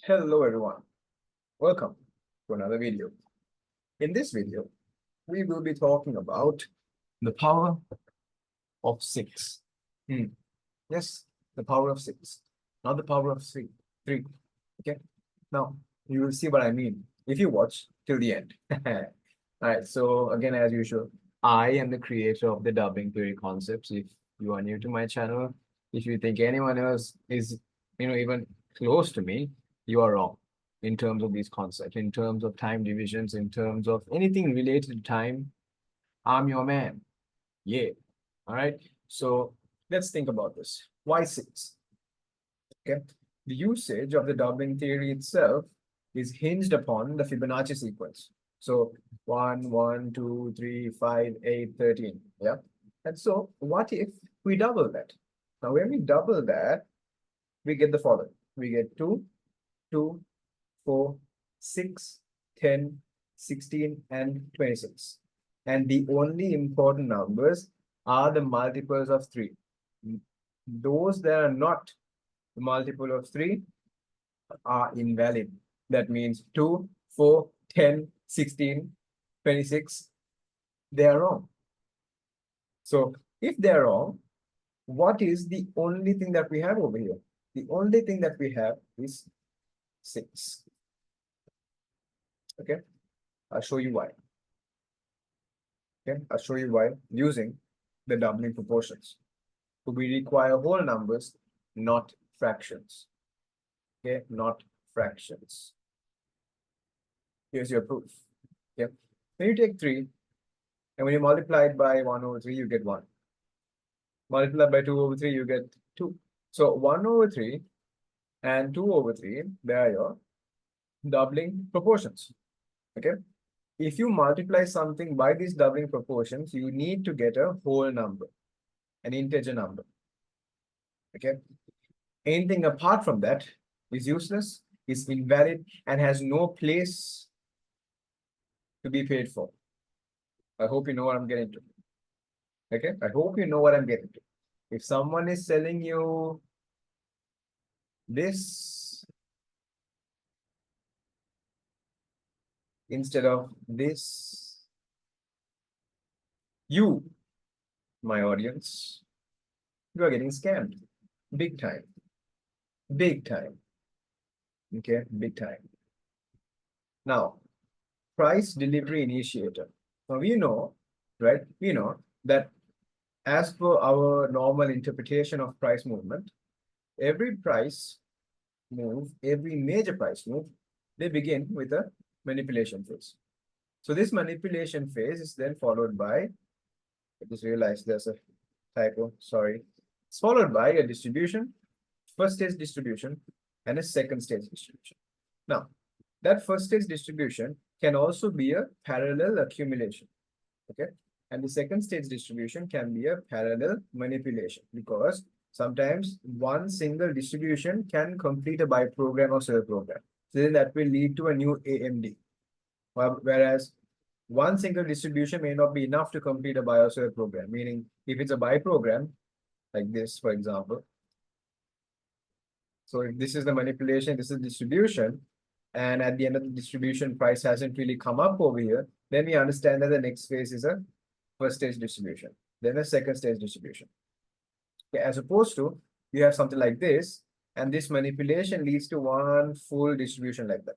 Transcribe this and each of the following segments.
Hello everyone, welcome to another video. In this video, we will be talking about the power of 6. Yes, the power of 6, not the power of 3. Okay, now you will see what I mean if you watch till the end. All right, so again, as usual, I am the creator of the dubbing theory concepts. If you are new to my channel, if you think anyone else is, even close to me, you are wrong in terms of these concepts, in terms of time divisions, in terms of anything related to time. I'm your man. Yeah. All right. So let's think about this. Why 6? Okay. The usage of the doubling theory itself is hinged upon the Fibonacci sequence. So 1, 1, 2, 3, 5, 8, 13. Yeah. And so what if we double that? Now, when we double that, we get the following. We get 2, 2, 4, 6, 10, 16, and 26. And the only important numbers are the multiples of 3. Those that are not the multiple of 3 are invalid. That means 2, 4, 10, 16, 26, they are wrong. So if they are wrong, what is the only thing that we have over here? The only thing that we have is 6. Okay, I'll show you why. Okay, I'll show you why using the doubling proportions. So we require whole numbers, not fractions. Okay, not fractions. Here's your proof. Okay, when you take 3, and when you multiply it by 1 over 3, you get 1. Multiply by 2 over 3, you get 2. So 1 over 3 and 2 over 3, they are your doubling proportions. Okay, if you multiply something by these doubling proportions, you need to get a whole number, an integer number. Okay, anything apart from that is useless, is invalid, and has no place to be paid for. I hope you know what I'm getting to. Okay, I hope you know what I'm getting to. If someone is selling you this instead of this, you, my audience, you are getting scammed. Big time. Big time. Okay, big time. Now, price delivery initiator. Now we know, right? We know that as per our normal interpretation of price movement, every price move, every major price move, they begin with a manipulation phase. So this manipulation phase is then followed by, I just realized there's a typo, sorry. It's followed by a distribution, first stage distribution, and a second stage distribution. Now, that first stage distribution can also be a parallel accumulation. Okay, and the second stage distribution can be a parallel manipulation, because sometimes one single distribution can complete a buy program or sell program. So then that will lead to a new AMD. Whereas one single distribution may not be enough to complete a buy or sell program, meaning if it's a buy program, like this, for example. So if this is the manipulation, this is distribution, and at the end of the distribution, price hasn't really come up over here, then we understand that the next phase is a first stage distribution, then a second stage distribution. Okay, as opposed to, you have something like this, and this manipulation leads to one full distribution like that.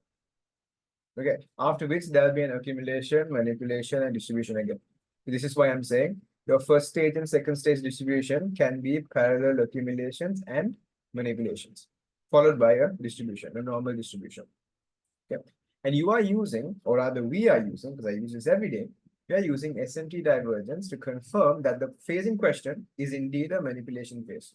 Okay, after which there'll be an accumulation, manipulation, and distribution again. This is why I'm saying your first stage and second stage distribution can be parallel accumulations and manipulations, followed by a distribution, a normal distribution. Okay, and you are using, or rather we are using, because I use this every day, we are using SMT divergence to confirm that the phase in question is indeed a manipulation phase.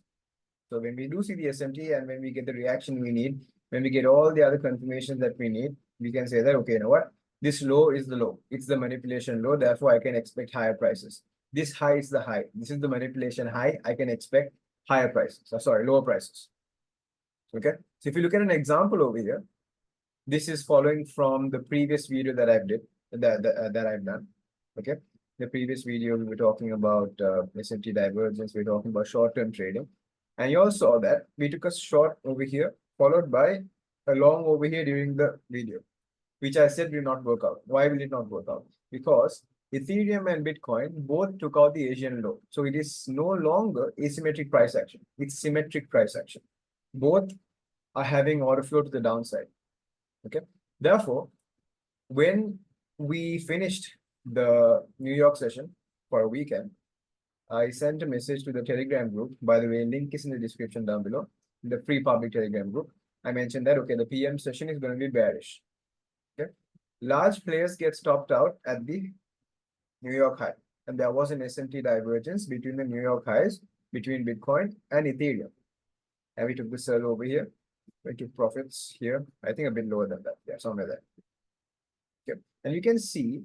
So when we do see the SMT and when we get the reaction we need, when we get all the other confirmations that we need, we can say that, okay, you know what? This low is the low. It's the manipulation low. Therefore, I can expect higher prices. This high is the high. This is the manipulation high. I can expect higher prices. Sorry, lower prices. Okay. So if you look at an example over here, this is following from the previous video that I've done. Okay. The previous video, we were talking about SMT divergence. We're talking about short-term trading. And you all saw that we took a short over here, followed by along over here during the video, which I said will not work out. Why will it not work out? Because Ethereum and Bitcoin both took out the Asian low. So it is no longer asymmetric price action. It's symmetric price action. Both are having order flow to the downside. Okay. Therefore, when we finished the New York session for a weekend, I sent a message to the Telegram group. By the way, link is in the description down below. The free public Telegram group. I mentioned that, okay, the PM session is going to be bearish. Okay. Large players get stopped out at the New York high. And there was an SMT divergence between the New York highs, between Bitcoin and Ethereum. And we took the sell over here. We took profits here. I think a bit lower than that. Yeah, somewhere there. Okay. And you can see,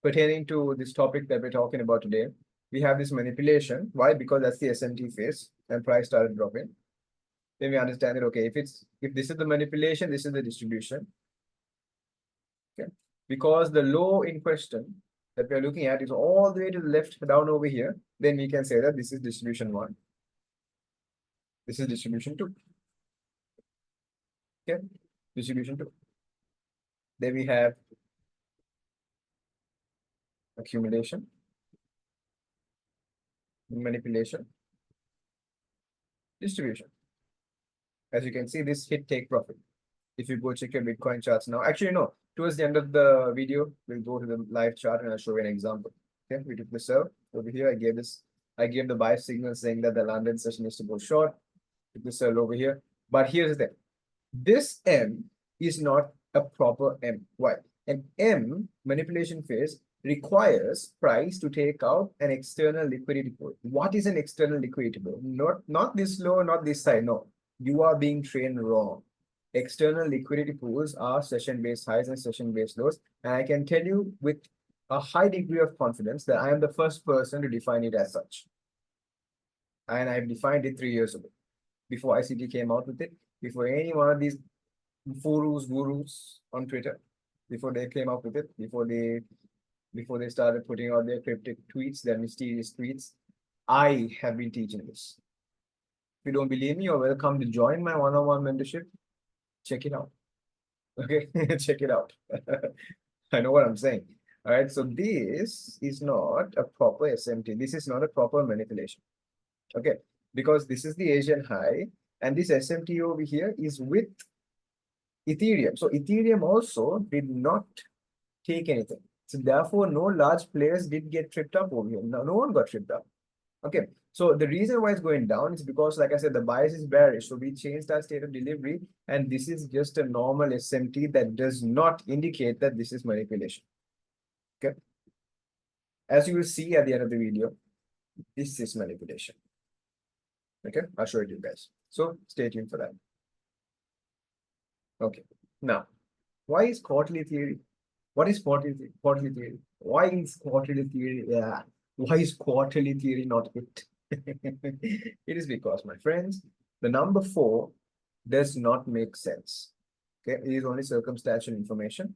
pertaining to this topic that we're talking about today, we have this manipulation. Why? Because that's the SMT phase and price started dropping. Then we understand that, okay, if this is the manipulation, this is the distribution. Okay. Because the low in question that we're looking at is all the way to the left down over here, then we can say that this is distribution 1. This is distribution 2. Okay. Distribution 2. Then we have accumulation, manipulation, distribution. As you can see, this hit take profit. If you go check your Bitcoin charts now, actually, no, towards the end of the video, we'll go to the live chart and I'll show you an example. Okay, we took the sell over here. I gave the buy signal saying that the London session is to go short. Took the sell over here. But here's the thing. This M is not a proper M. Why? An M manipulation phase requires price to take out an external liquidity pool. What is an external liquidity pool? Not this low, not this side. No, you are being trained wrong. External liquidity pools are session-based highs and session-based lows. And I can tell you with a high degree of confidence that I am the first person to define it as such. And I've defined it 3 years ago, before ICT came out with it, before any one of these gurus on Twitter, before they came up with it, before they started putting out their cryptic tweets, their mysterious tweets, I have been teaching this. If you don't believe me, you're welcome to join my one-on-one mentorship. Check it out. Okay, check it out. I know what I'm saying. All right, so this is not a proper SMT. This is not a proper manipulation. Okay, because this is the Asian high, and this SMT over here is with Ethereum. So Ethereum also did not take anything. So therefore, no large players did get tripped up over here. No one got tripped up. Okay, so the reason why it's going down is because, like I said, the bias is bearish. So we changed our state of delivery, and this is just a normal SMT that does not indicate that this is manipulation. Okay, as you will see at the end of the video, this is manipulation. Okay, I'll show it to you guys. So stay tuned for that. Okay, now, why is quarterly theory? What is quarterly theory? Why is quarterly theory? Yeah. Why is quarterly theory not it? It is because, my friends, the number 4 does not make sense. Okay, it is only circumstantial information.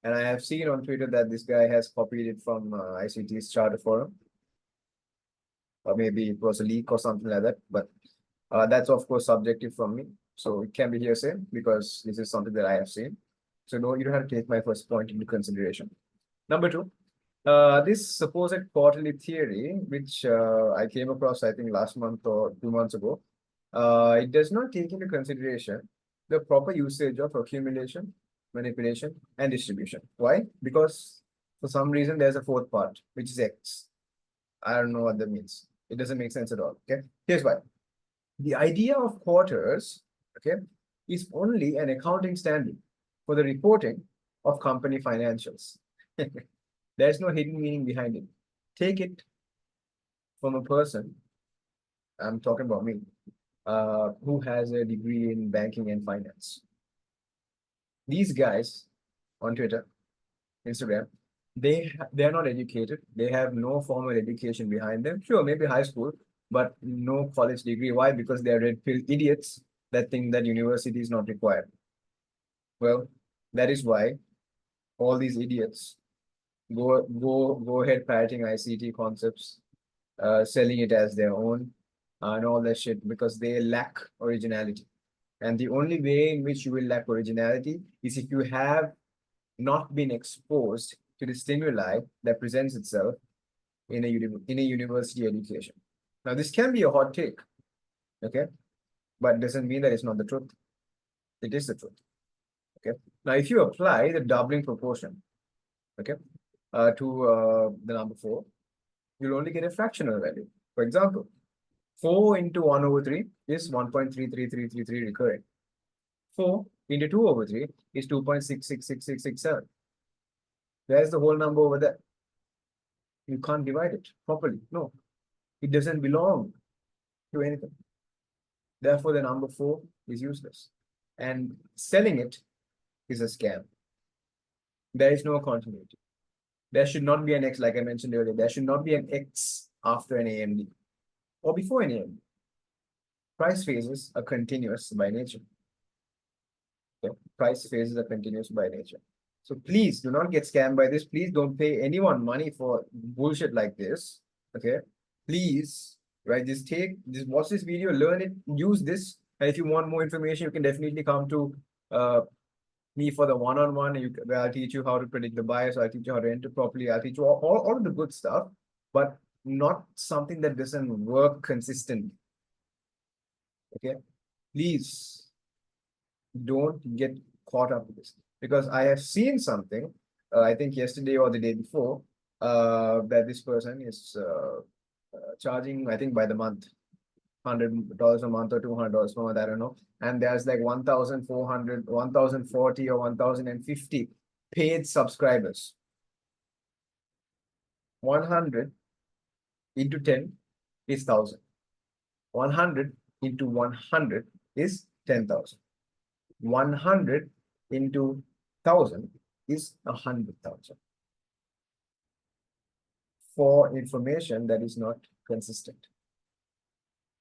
And I have seen on Twitter that this guy has copied it from ICT's charter forum. Or maybe it was a leak or something like that. But that's, of course, subjective from me. So it can be hearsay because this is something that I have seen. So no, you don't have to take my first point into consideration. Number 2, this supposed quarterly theory, which I came across, I think, last month or 2 months ago, it does not take into consideration the proper usage of accumulation, manipulation, and distribution. Why? Because for some reason, there's a 4th part, which is X. I don't know what that means. It doesn't make sense at all. Okay, here's why. The idea of quarters, okay, is only an accounting standard for the reporting of company financials. There's no hidden meaning behind it. Take it from a person, I'm talking about me, who has a degree in banking and finance. These guys on Twitter, Instagram, they're not educated. They have no formal education behind them. Sure, maybe high school, but no college degree. Why? Because they're red-pilled idiots that think that university is not required. Well, that is why all these idiots go ahead parroting ICT concepts, selling it as their own, and all that shit because they lack originality. And the only way in which you will lack originality is if you have not been exposed to the stimuli that presents itself in a university education. Now, this can be a hot take, okay? But doesn't mean that it's not the truth. It is the truth, okay? Now, if you apply the doubling proportion, okay, to the number 4, you'll only get a fractional value. For example, 4 into 1 over 3 is 1.33333 recurring. 4 into 2 over 3 is 2.666667. There's the whole number over there. You can't divide it properly. No, it doesn't belong to anything. Therefore, the number 4 is useless. And selling it is a scam. There is no continuity. There should not be an X, like I mentioned earlier. There should not be an X after an AMD or before an AMD. Price phases are continuous by nature. Okay? Price phases are continuous by nature. So please do not get scammed by this. Please don't pay anyone money for bullshit like this. Okay? Please, right? Just watch this video, learn it, use this. And if you want more information, you can definitely come to me for the one-on-one, where I'll teach you how to predict the bias, I'll teach you how to enter properly, I'll teach you all of the good stuff, but not something that doesn't work consistently. Okay? Please don't get caught up with this, because I have seen something, I think yesterday or the day before, that this person is charging, I think by the month, $100 a month or $200 a month, I don't know. And there's like 1,400, 1,040 or 1,050 paid subscribers. 100 into 10 is 1,000. 100 into 100 is 10,000. 100 into 1,000 is 100,000. For information that is not consistent.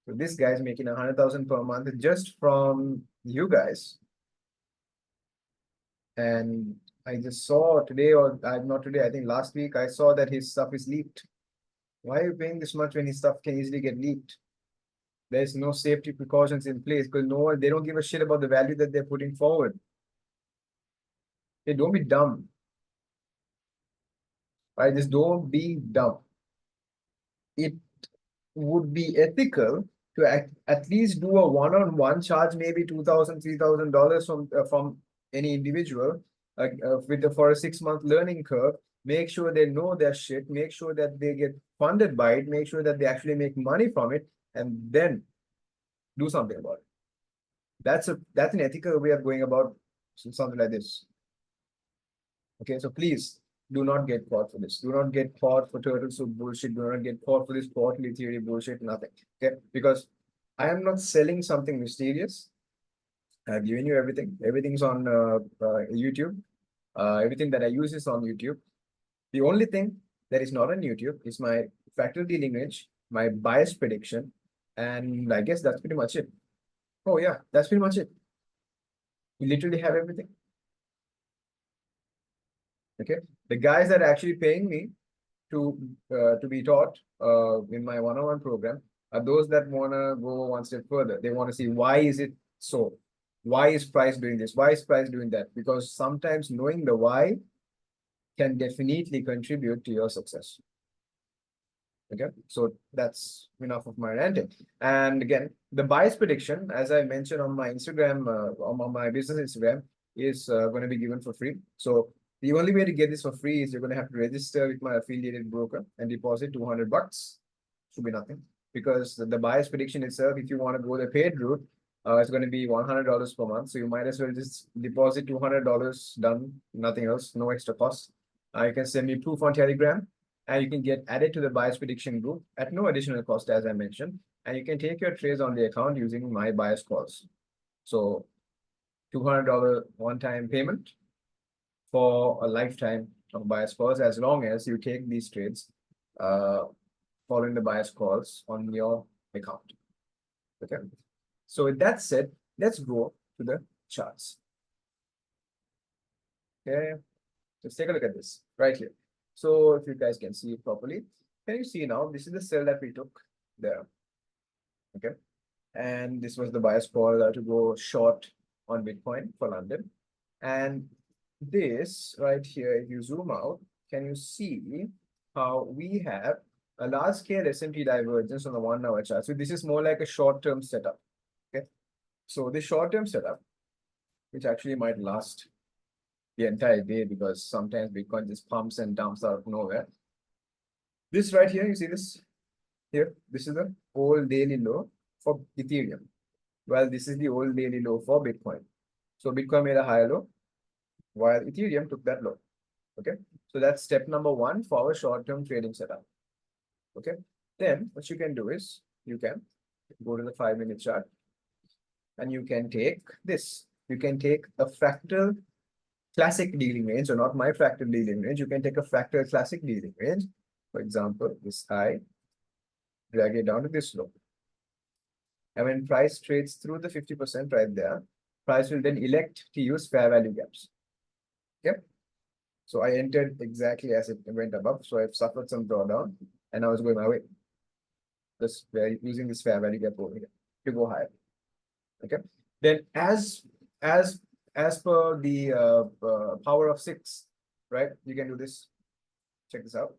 So this guy is making 100,000 per month just from you guys. And I just saw today, or not today, I think last week, I saw that his stuff is leaked. Why are you paying this much when his stuff can easily get leaked? There's no safety precautions in place because they don't give a shit about the value that they're putting forward. Hey, don't be dumb. Right? Just don't be dumb. It would be ethical to at least do a one-on-one, charge maybe $2,000, $3,000 from any individual for a 6-month learning curve. Make sure they know their shit, make sure that they get funded by it, make sure that they actually make money from it, and then do something about it. That's an ethical way of going about something like this. Okay, so please do not get caught for this. Do not get caught for turtle soup bullshit. Do not get caught for this quarterly theory bullshit. Nothing. Okay, because I am not selling something mysterious. I've given you everything. Everything's on YouTube. Everything that I use is on YouTube. The only thing that is not on YouTube is my fractal dealing range, my bias prediction, and I guess that's pretty much it. Oh yeah, that's pretty much it. You literally have everything. Okay, the guys that are actually paying me to be taught in my one-on-one program are those that want to go one step further. They want to see why is it so? Why is price doing this? Why is price doing that? Because sometimes knowing the why can definitely contribute to your success. Okay, so that's enough of my ranting. And again, the bias prediction, as I mentioned on my Instagram, on my business Instagram, is going to be given for free. So the only way to get this for free is you're going to have to register with my affiliated broker and deposit $200. Should be nothing, because the bias prediction itself, if you want to go the paid route, it's going to be $100 per month. So you might as well just deposit $200, done, nothing else, no extra cost. You can send me proof on Telegram, and you can get added to the bias prediction group at no additional cost, as I mentioned. And you can take your trades on the account using my bias calls. So $200 one-time payment for a lifetime of bias calls, as long as you take these trades following the bias calls on your account. Okay. So with that said, let's go to the charts. Okay. Let's take a look at this right here. So if you guys can see it properly, can you see now? This is the cell that we took there. Okay. And this was the bias call to go short on Bitcoin for London. And this right here, if you zoom out, can you see how we have a large scale S&P divergence on the 1 hour chart? So this is more like a short-term setup. Okay. So the short-term setup, which actually might last the entire day because sometimes Bitcoin just pumps and dumps out of nowhere. This right here, you see this here? This is the old daily low for Ethereum. Well, this is the old daily low for Bitcoin. So Bitcoin made a higher low while Ethereum took that low. Okay. So that's step number one for our short-term trading setup. Okay. Then what you can do is you can go to the 5-minute chart and you can take this. You can take a fractal classic dealing range, or not my fractal dealing range. You can take a fractal classic dealing range. For example, this high, drag it down to this low. And when price trades through the 50% right there, price will then elect to use fair value gaps. Okay. So I entered exactly as it went above. So I've suffered some drawdown and I was going my way. Just using this fair value gap over here to go higher. Okay. Then as per the power of 6, right? You can do this. Check this out.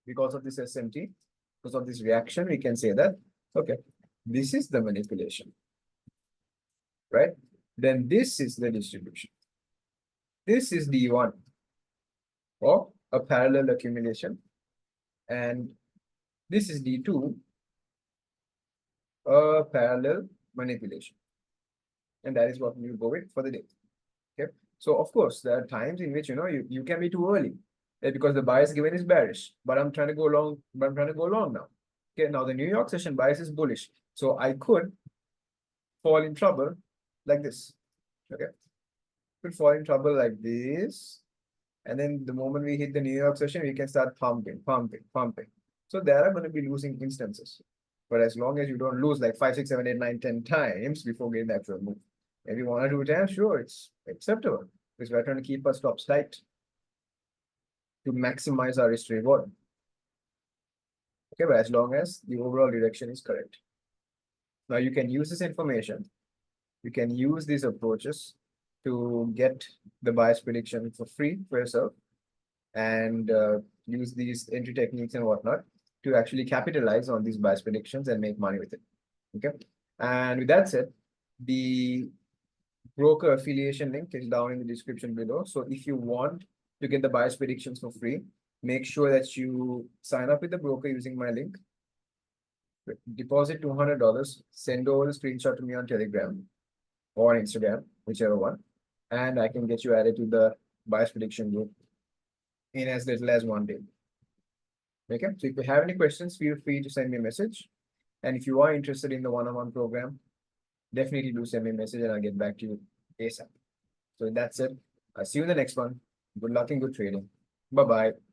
Because of this SMT, because of this reaction, we can say that, okay, this is the manipulation, right? Then this is the distribution. This is D1 or a parallel accumulation. And this is D2, a parallel manipulation. And that is what we will go with for the day. Okay. So of course, there are times in which you can be too early. Because the bias given is bearish, but I'm trying to go long, now. Okay, now the New York session bias is bullish. So I could fall in trouble like this. Okay. Could fall in trouble like this. And then the moment we hit the New York session, we can start pumping. So there are going to be losing instances. But as long as you don't lose like 5, 6, 7, 8, 9, 10 times before getting the actual move. Maybe 1 or 2 times, sure, it's acceptable. Because we're trying to keep our stops tight to maximize our risk reward. Okay, but as long as the overall direction is correct. Now you can use this information. You can use these approaches to get the bias prediction for free for yourself and use these entry techniques and whatnot to actually capitalize on these bias predictions and make money with it. Okay. And with that said, the broker affiliation link is down in the description below. So if you want to get the bias predictions for free, make sure that you sign up with the broker using my link. Deposit $200, send over the screenshot to me on Telegram or Instagram, whichever one, and I can get you added to the bias prediction group in as little as 1 day. Okay, so if you have any questions, feel free to send me a message. And if you are interested in the one-on-one program, definitely do send me a message and I'll get back to you ASAP. So that's it. I'll see you in the next one. Good luck and good trading. Bye-bye.